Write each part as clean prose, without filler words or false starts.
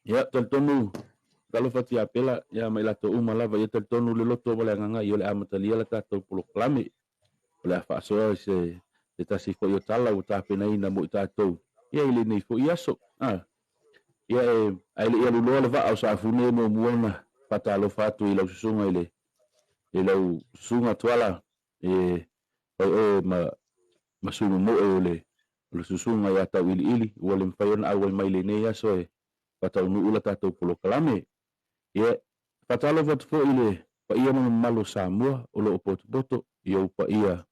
ia taltonu kalau fati apela ia mai lato uma lava ia taltonu le loto wala nganga ia le amatalia la tatou poloklame le afasoa se tasi fo ia tala o tapena ina mo tatou ia ile nei fo iaso ia ai le ia luloa le va au sa fune mo muona patalo fatu ila susunga ile lau sunga tuala o ma sunu mo le susunga ia tau ili ua le mfaiona au mai le nei aso patau nu ula tatou poloklame ia patalo fatu fo ile pa ia malo Samoa o lo poto ia pa ia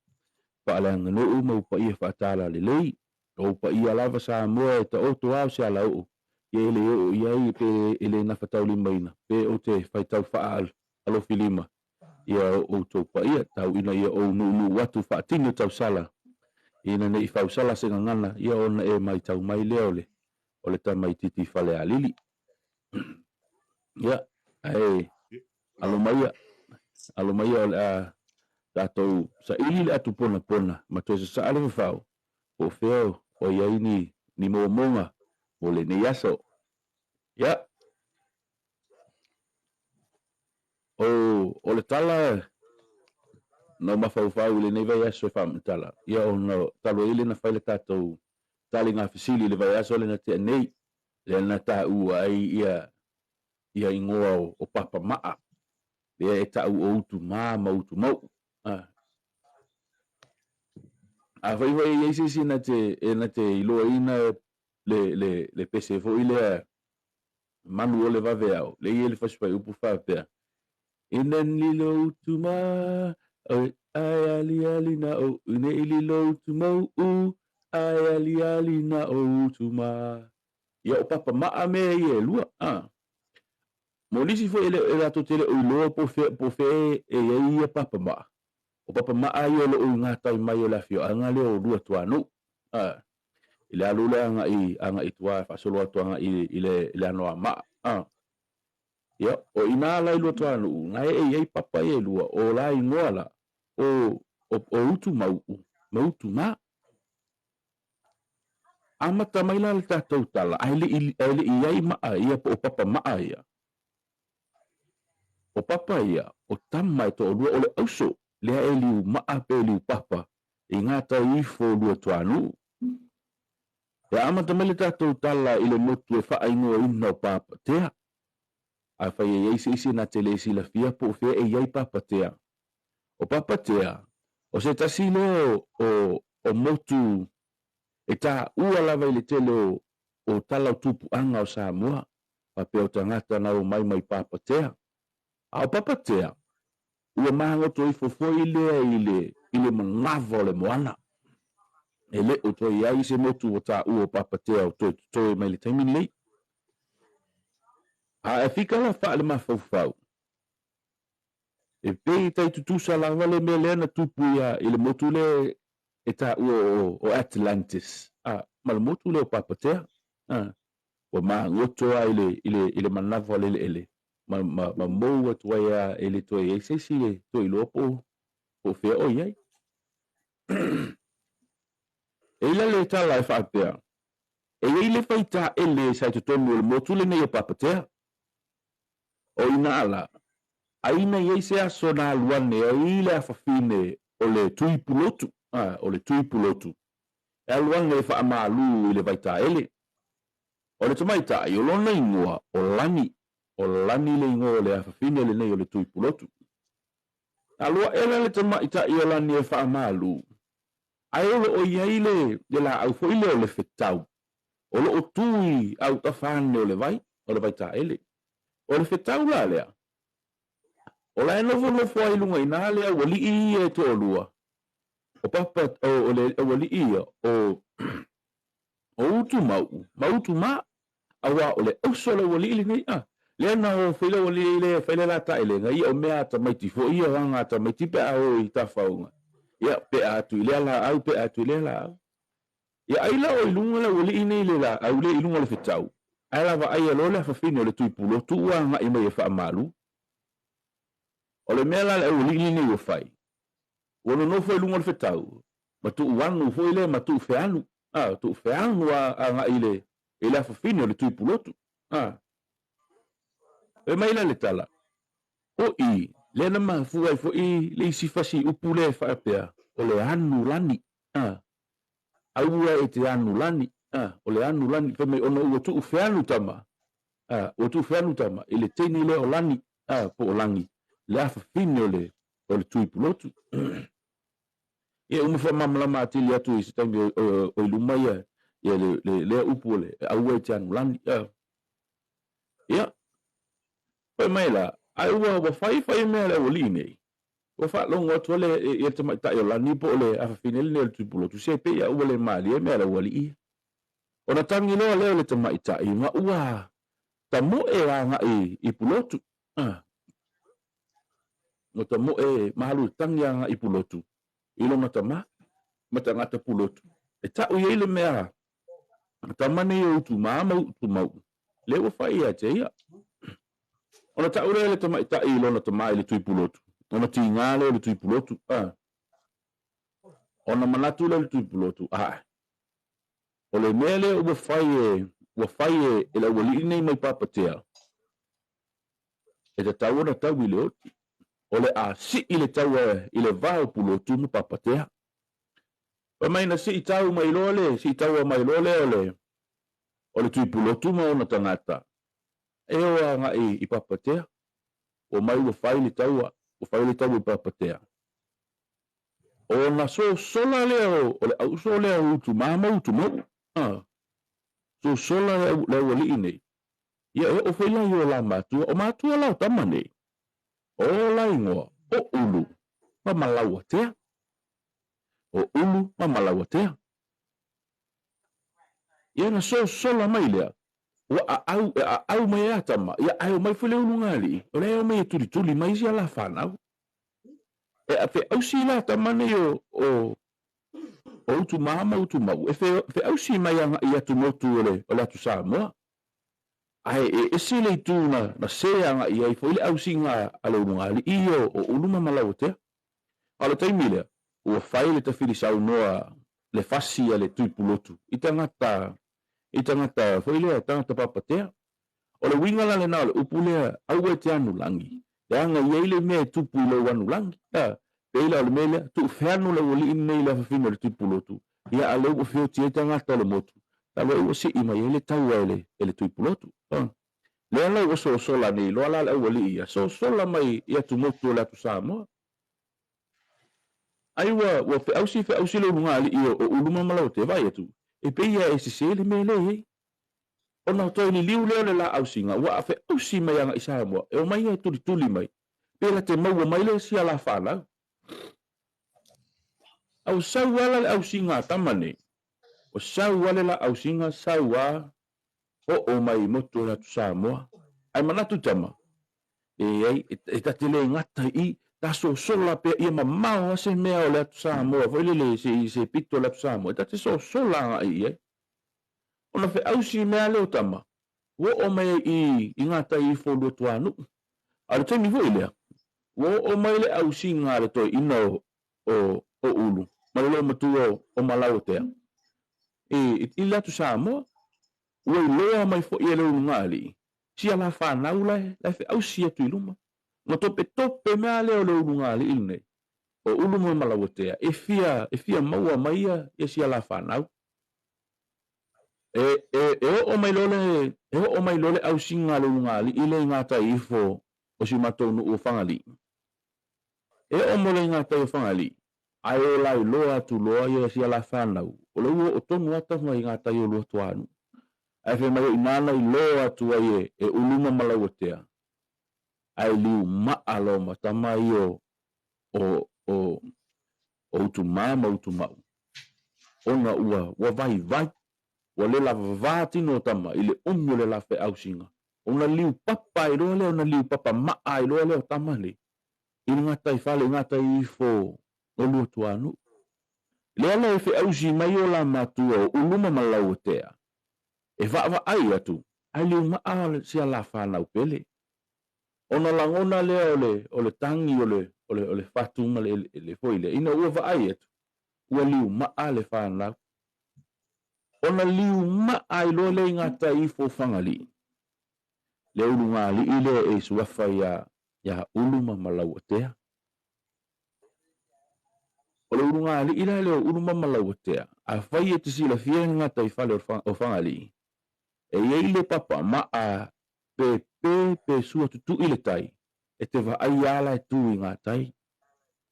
pa ala ngano mo pa ia fatala le lei o pa ia lava Samoa ta o to au se ala o ia le o ia pe ile na fatau limaina pe o te faitau faal alo filima ia o to pa ia tau ina ia o nu watu fatino tau sala ina nei fau sala se ngana ia ona mai tau mai le o le tamai titi fale alili ia ai alo mai o le tatou sa ili le atu pona ma to sa ale fau o feo o ia ni mo monga o le nei aso ia o le tala no mafau le nei vai aso fa tala ia ono talo ile na faile tatou tali nga fisili le vai aso le na te nei le na ta u ai ia ingoa o papa maa ia e ta u tu ma tu mau a vai ia si na te ilo ina le pese fo ile manu le va veo le ile fa spai upu fa pe inen lilo tu ma ai ali na o ine lilo tu mau ai ali na o tu ma ia o papa maa me ia lua mo nisi fo ele ato tele o ilo po fe e ia papa maa o papa maa ia lo ngata mai o la fio anga le o lua tuanu ile alule anga i tua fa solo tua ile ano ama ia o ina la ilo tuanu ngai e papa ia lua o la ingoala o utu mautu ma amata mai la tatou tala ele ia ma ia o papa maa ia o papa ia o tamai to lua o le auso le eliu maa pe eliu papa ingata ifo lua tuanu e amata mai le tatou tala ile motu e whaingoa ina o papa tea a whai e isi na tele si la fia po fe e iai papa tea o papa tea o se tasi leo o motu e ta ua lava ile tele o tala o tupu anga o Samoa pape o tangata na o mai papa tea a o papa tea ua mahango to i fofo ile mangavo le moana ele o to ia se motu o ta o papa tea o to mai le taimi lei a fika la fa le mafau e pe tai tutu sala vale mele na tupu ia ile motu le e ta o Atlantis mal motu le o papa tea o ma ngoto ile manavo le ele ma mo to ia ele to ia se si to ilopo o fe o ia ele le ta la fa pea e ile faita ele sai to tonu le motu le ne o papa tea o ina ala aina ia se aso na luane o ile afafine o le tuipulotu e luane fa amalu ile vaita ele o le tamaita i olona ingoa o lani le ingoa le afafine le nei o le tuipulotu alua ele le tamaita i olani e fa amalu ai o ia ile la au fo ile o le fetau o lo tui au tafane o le vaita ele o le fetau la lea o la no fo ai lunga ina le wali i to lua o papa o le wali i o utu mautu ma awa o le oso le wali i nei le na o fele wali le fele la ta ele ngai o mea ta mai tifo i hanga ta mai tipe o i ta faunga ia pe atu le la au pe atu le la ia ai la o lunga le wali i nei le la au le lunga le fetau ai la va ai lo le fa fino le tuipulo tu nga i mai fa malu o le mea la le wali i nei o fai wono no foi lunga le fetau ma tu wanu foi le ma tu feanu tu feanu a nga ile fa fino le tuipulo tu e mai le tala o I le na ma fu ai fo I le si fasi upu le fa pea o le anu lani aua e te anu lani o le anu lani pe me ono ua tu feanu tama o tu feanu tama i le teni le o lani po o langi le afa fine o le tui pulotu ia uma fa mamlama atili atu i sitangi o i luma ia le upu le aua e te anu lani ia pe mai la ai ua wa fai mea le wali nei wa fa longo atu le ia te mai tai o lani po le afa fine le tui pulotu se pe ia ua le mali e mea le wali ia ona tangi loa leo le te mai tai ma ua ta mo e anga i pulotu no ta mo e mahalu tangi anga i pulotu i lo mata ngata pulotu e ta o ile mea ta mane o tu mau le o fai ia te ia ona ta ure le tama ta i lo na tama ile tui pulotu ona ti ngale le tui pulotu ona manatu le tui pulotu o le mele o fai e la wali nei mai papatea e te tau na tau ile oti o le a si ile tau i le vau pulotu mu papatea pa mai na si tau mai lole si tau mai lole o le tui pulotu ma ona tangata e o anga i papatea o mai o fai le tau i papatea o na sola leo o le au so leo utu mau so sola le wali nei ia e o fai la yo la matua o matua la tamane o la ingoa o ulu ma malawatea o ulu ma malawatea ia na sola mai lea wa au mai atama ia ai mai fule ulungali o le o mai tuli mai sia la fanau e a fe au si la tamane o utu mau e fe au si mai anga ia tu motu o le tu sa mo ai e sile tu na se anga ia i foi au singa ale ulungali io o uluma malawote ala taimile o faile ta fili sau noa le fasi ale tui pulotu itangata foi le tangata papatea o le winga la le na le upule au e te anu langi le anga ia ile me tupu le anu langi peila o le mele tu feanu le wali nei le fafino le tui pulotu ia ale o fio tie tangata le motu talo o si ima ile tau ele tui pulotu le ala o so la nei lo ala le wali ia so la mai ia tu motu la tu samo ai wa fe ausi le ngali ia o uluma malo te vai tu e pe ia e se le mele ona to ni liu le la ausinga wa fe ausi mai anga isa mo e o mai e tuli mai pela te mau mai le sia la fala au sau wala le ausinga tamane o sau wala la ausinga sau wa o mai moto la tu samo ai manatu tama e tatele ngata i taso sola pe ia mamao se mea o le atu Samoa foi le se pito le atu Samoa e tate so sola ai ona fe ausi mea leo tama wo o mai i ngata i folu tuanu ale temi foi lea wo o mai le ausi ngā le toi ina o ulu ma le matu o malau tea i le atu Samoa wo i loa mai fo i le ulu ngali sia la whanau lai fe ausi atu i luma ma tope mea leo le ulu ngali ili nei o ulu mo malawatea e fia maua maia e sia la whanau o mai lole au singa le ulu ngali ile ngata ifo o si matou nu o whangali o mo le ngata i whangali ai o lai loa tu loa e sia la whanau o le ua o tonu ata ngai ngata i o lua tuanu ai fe mai inana i loa tu ai e ulu mo malawatea ai liu maa lo matama i o utu mau ona ua wa vai wa le la vati no tama i le umu le la fe ausinga ona liu papa i lo le ona liu papa maa i lo le tama le i ngata i fale ngata i fo o lu tuanu le ala e fe ausi mai o la matu o uluma malawatea e va ai atu ai liu maa si ala fa na upele ona langona le ole tangi ole fatu ma le foile ina ua vai atu ua liu maa le whana ona liu maa i lo le ngata i fo whangali le ulunga li ile e suafa ya uluma malau tea. O le ulunga li ile le uluma malau tea. A fai e tisi la fia ngata I fale o fangali. E ile papa maa pe sua tutu ile tai. E te va ai ala e tu I ngā tai.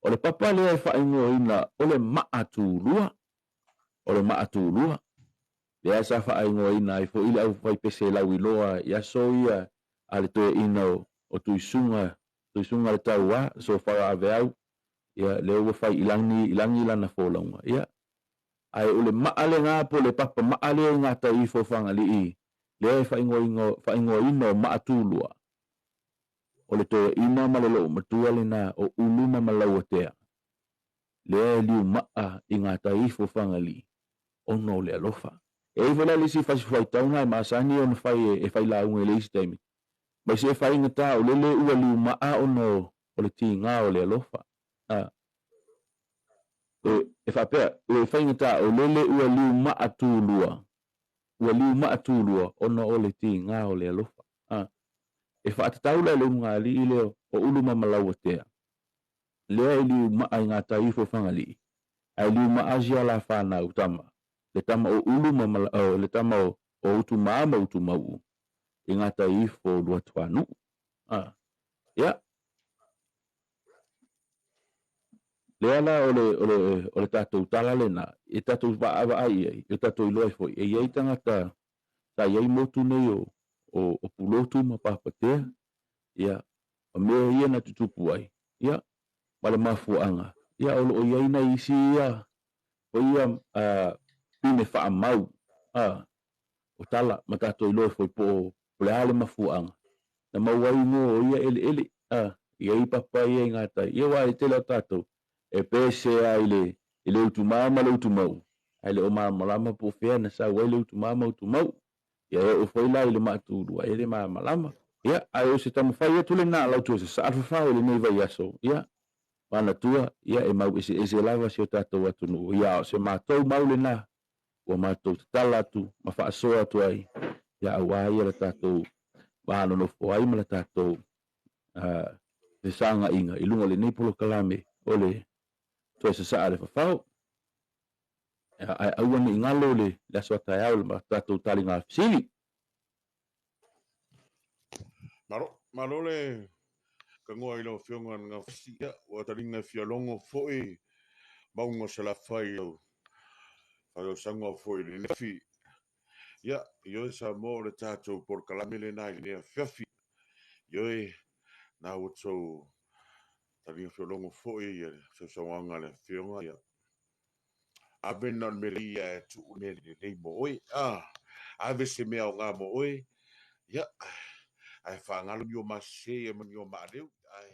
O le papa le e fai ina o le maa tu lua. O le maa tu lua. Le asa fai ina I fo ile au fai pese lau iloa. Ia so ia ale toe ina o tuisunga le tau wa. So fara ave au. Ia le ua fai ilangi lana fōlaunga. Ia. Ai o le maa le ngā po le papa maa le ngā tai fo fangali I. Le fai ina o maa tu lua. O le toe ina malolo matua le na o uluma malaua tea. Le liu maa I ngā taifo whangali. Ono le alofa. E whala lisi fasi fai taunga e maasani o na fai e fai la unga le isi taimi. Mai se fai ngata o lele ua liu maa ono o le ti ngā o le alofa. E whapea, e fai ngata o lele ua liu maa tūlua. Ua liu maa tūlua ono o le ti ngā o le alofa. E whaatataula le ngā li I leo o uluma malaua tea. Lea I liu maa I ngā taifo whangali. Ai liu maa zia la whana utama. Le tama o uluma le tama o utu maa ma utu mau. I ngā taifo lua tuanu. Ia. Lea la o le tatou tala le na. E tatou wa ai. E tatou iloi foi. E iei tangata. Ta iei motu nei o pulotu ma papatea. Ia. O mea ia na tutupu ai. Ia. Male mafuanga. Ia o iei na isi ia. O ia pine wha mau. O tala ma tatou iloi foi po le ale mafuanga. Na mauai mo o ia ele. Iei papa ia ngata. Ia wa I tele o tatou. E pese ai le utumama le utumau. Ai le o malama po fea na sa wai le utumama utumau. Ia o foi la I le matulua. Ia le malama. Ia, ai o se tamu fai atu le nā lau tua se sa arfa le nei vai aso. Ia, mana tua, ia e mau ese lava si o tātou atu nu. Ia, o se mātou mau le nā. Ua mātou te tala atu, ma wha asoa atu ai. Ia, au ai la tātou, wāno no fo ai ma la tātou. Se sanga inga, I lunga le nei polo kalame, o le tua se sa are whawhau. Ai au ane ingalo le aso atai au le ma tātou tali ngā fisili. Maro le ka ngoa I lau whionga ngā whisia o taringa whialongo fōi maungo se la whai au whai au sangwa fōi le nefi. Ia, ioi sa mō le tātou por kalamele nai le nea whiawhi. Ioi, nā utou taringa whialongo fōi ia sa sawanga le whionga ia. A bena me lia e tu une le nei mo oi. Ave se mea o ngā mo oi. Ia, ai whangalo mi o masei e mani o maareu. Ai,